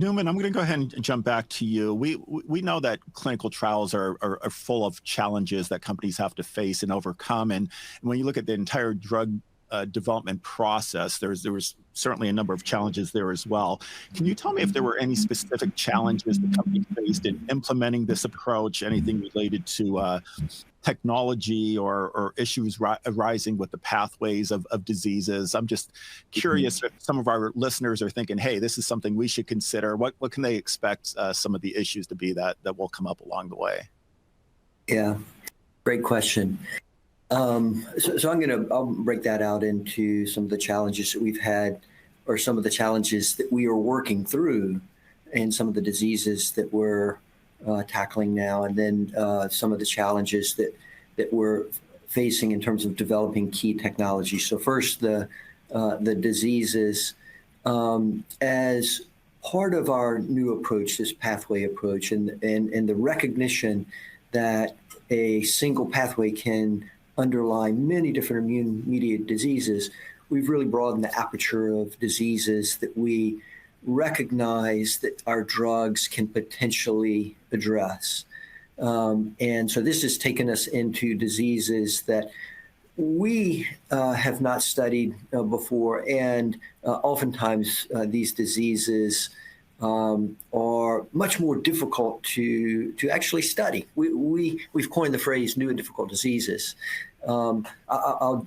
Newman, I'm going to go ahead and jump back to you. We know that clinical trials are full of challenges that companies have to face and overcome. And when you look at the entire drug development process, there was certainly a number of challenges there as well. Can you tell me if there were any specific challenges the company faced in implementing this approach, anything related to technology or issues arising with the pathways of diseases? I'm just curious if some of our listeners are thinking, hey, this is something we should consider. What can they expect some of the issues to be that will come up along the way? Yeah, great question. So I'll break that out into some of the challenges that we've had, or some of the challenges that we are working through, and some of the diseases that we're tackling now, and then some of the challenges that we're facing in terms of developing key technology. So first, the diseases. As part of our new approach, this pathway approach, and the recognition that a single pathway can underlie many different immune-mediated diseases, we've really broadened the aperture of diseases that we recognize that our drugs can potentially address. And so this has taken us into diseases that we have not studied before, and oftentimes these diseases are much more difficult to actually study. We've coined the phrase new and difficult diseases. I'll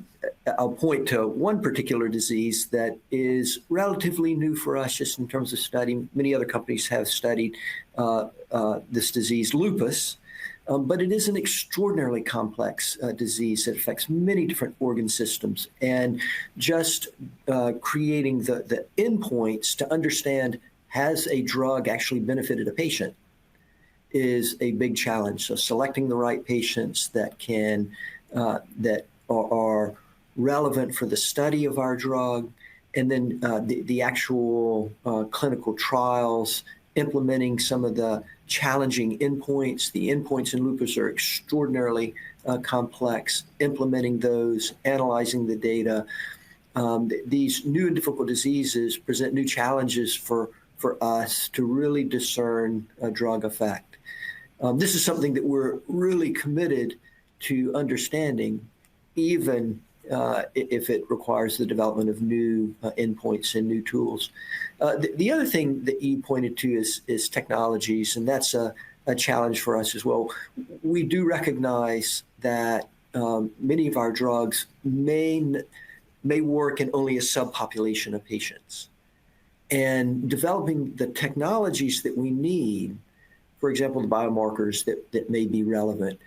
point to one particular disease that is relatively new for us just in terms of study. Many other companies have studied this disease, lupus, but it is an extraordinarily complex disease that affects many different organ systems. And just creating the endpoints to understand, has a drug actually benefited a patient, is a big challenge. So selecting the right patients that can that are relevant for the study of our drug, and then the actual clinical trials, implementing some of the challenging endpoints. The endpoints in lupus are extraordinarily complex. Implementing those, analyzing the data. These new and difficult diseases present new challenges for us to really discern a drug effect. This is something that we're really committed to understanding, even if it requires the development of new endpoints and new tools. The other thing that you pointed to is technologies, and that's a challenge for us as well. We do recognize that many of our drugs may work in only a subpopulation of patients. And developing the technologies that we need, for example, the biomarkers that may be relevant,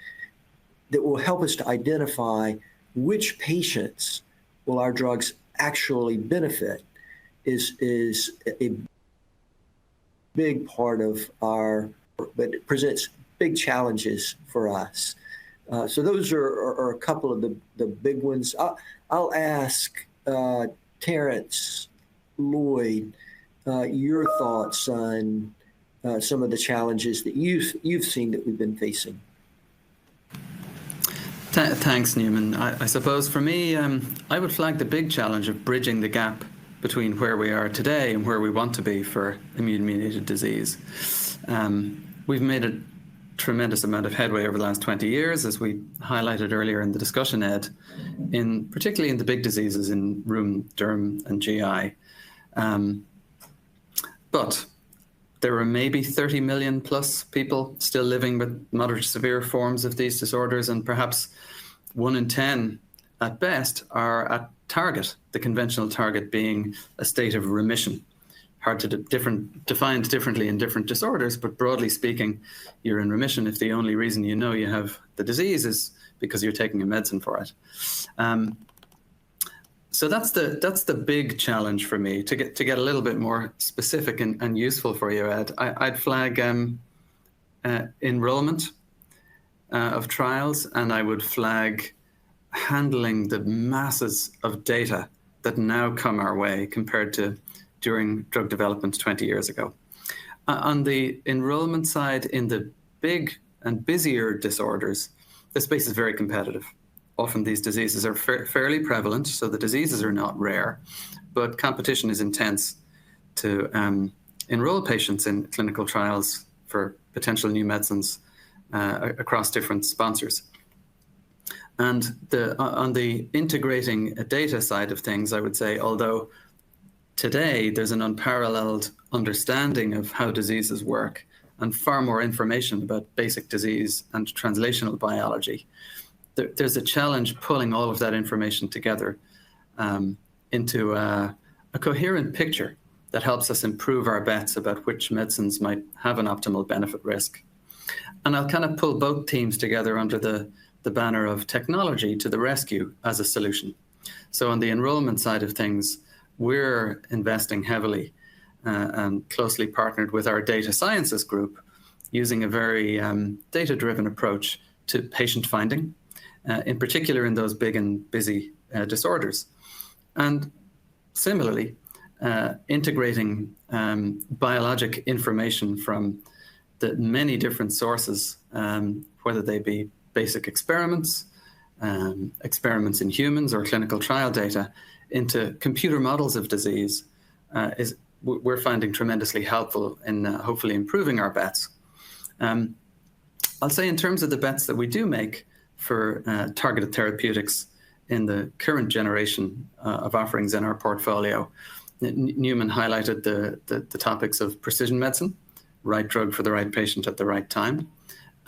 that will help us to identify which patients will our drugs actually benefit, is a big part of our, but it presents big challenges for us. So those are a couple of the big ones. I'll ask Terence, Lloyd, your thoughts on some of the challenges that you've seen that we've been facing. Thanks, Newman. I suppose for me, I would flag the big challenge of bridging the gap between where we are today and where we want to be for immune-mediated disease. We've made a tremendous amount of headway over the last 20 years, as we highlighted earlier in the discussion, Ed, particularly in the big diseases in rheum, derm, and GI. But there are maybe 30 million plus people still living with moderate to severe forms of these disorders, and perhaps 1 in 10 at best are at target, the conventional target being a state of remission. Hard to defined differently in different disorders, but broadly speaking, you're in remission if the only reason you know you have the disease is because you're taking a medicine for it. So that's the big challenge for me. To get a little bit more specific and useful for you, Ed, I'd flag enrollment of trials, and I would flag handling the masses of data that now come our way compared to during drug development 20 years ago. On the enrollment side, in the big and busier disorders, the space is very competitive. Often these diseases are fairly prevalent, so the diseases are not rare, but competition is intense to enroll patients in clinical trials for potential new medicines across different sponsors. And on the integrating data side of things, I would say, although today there's an unparalleled understanding of how diseases work and far more information about basic disease and translational biology, there's a challenge pulling all of that information together into a coherent picture that helps us improve our bets about which medicines might have an optimal benefit risk. And I'll kind of pull both teams together under the banner of technology to the rescue as a solution. So on the enrollment side of things, we're investing heavily and closely partnered with our data sciences group, using a very data-driven approach to patient finding, in particular in those big and busy disorders. And similarly, integrating biologic information from the many different sources, whether they be basic experiments, experiments in humans, or clinical trial data, into computer models of disease we're finding tremendously helpful in hopefully improving our bets. I'll say in terms of the bets that we do make for targeted therapeutics in the current generation of offerings in our portfolio, Newman highlighted the topics of precision medicine, right drug for the right patient at the right time,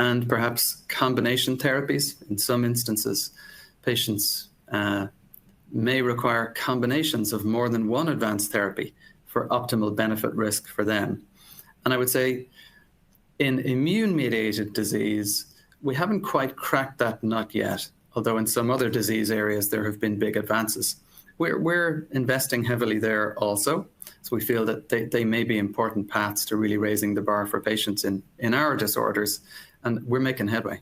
and perhaps combination therapies. In some instances, patients may require combinations of more than one advanced therapy for optimal benefit risk for them. And I would say in immune-mediated disease, we haven't quite cracked that nut yet, although in some other disease areas there have been big advances. We're investing heavily there also, so we feel that they may be important paths to really raising the bar for patients in our disorders, and we're making headway.